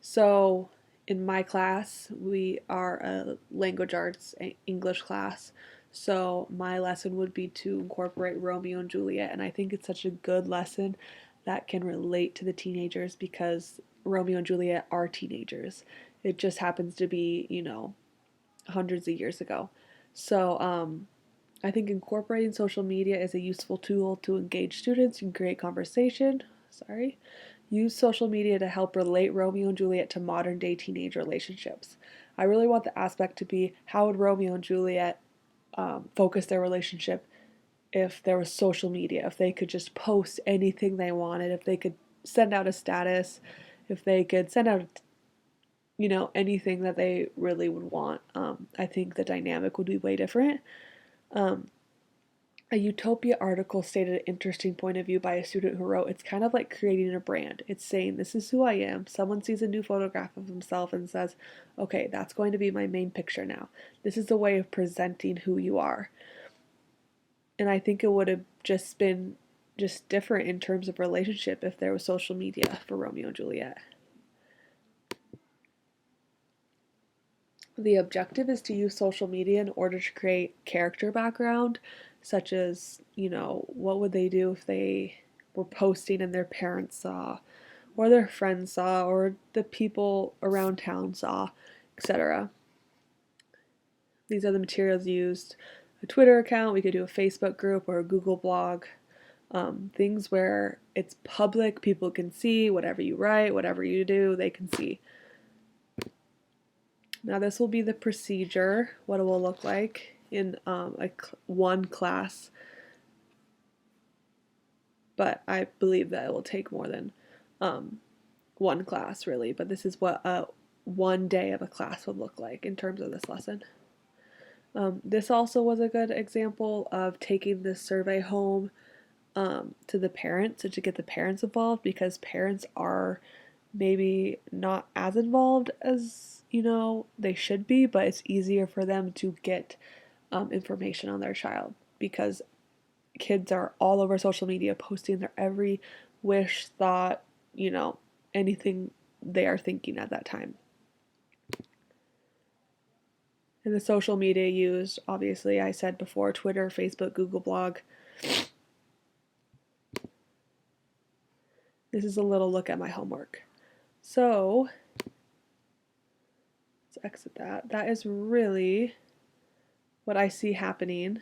So in my class, we are a language arts English class. So my lesson would be to incorporate Romeo and Juliet, and I think it's such a good lesson that can relate to the teenagers because Romeo and Juliet are teenagers. It just happens to be, hundreds of years ago. So I think incorporating social media is a useful tool to engage students and create conversation. Sorry. Use social media to help relate Romeo and Juliet to modern day teenage relationships. I really want the aspect to be how would Romeo and Juliet focus their relationship if there was social media, if they could just post anything they wanted, if they could send out a status, if they could send out, anything that they really would want. I think the dynamic would be way different. Um, a Utopia article stated an interesting point of view by a student who wrote, "It's kind of like creating a brand. It's saying, this is who I am. Someone sees a new photograph of himself and says, okay, that's going to be my main picture now. This is a way of presenting who you are." And I think it would have just been just different in terms of relationship if there was social media for Romeo and Juliet. The objective is to use social media in order to create character background, such as, what would they do if they were posting and their parents saw, or their friends saw, or the people around town saw, etc. These are the materials used. A Twitter account, we could do a Facebook group or a Google blog. Things where it's public, people can see whatever you write, whatever you do, they can see. Now this will be the procedure, what it will look like in one class, but I believe that it will take more than one class really, but this is what one day of a class would look like in terms of this lesson. This also was a good example of taking this survey home to the parents and to get the parents involved, because parents are maybe not as involved as they should be, but it's easier for them to get information on their child because kids are all over social media posting their every wish, thought, anything they are thinking at that time. And the social media used, obviously, I said before, Twitter, Facebook, Google blog. This is a little look at my homework. So let's exit that. That is really what I see happening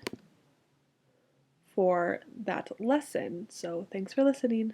for that lesson. So thanks for listening.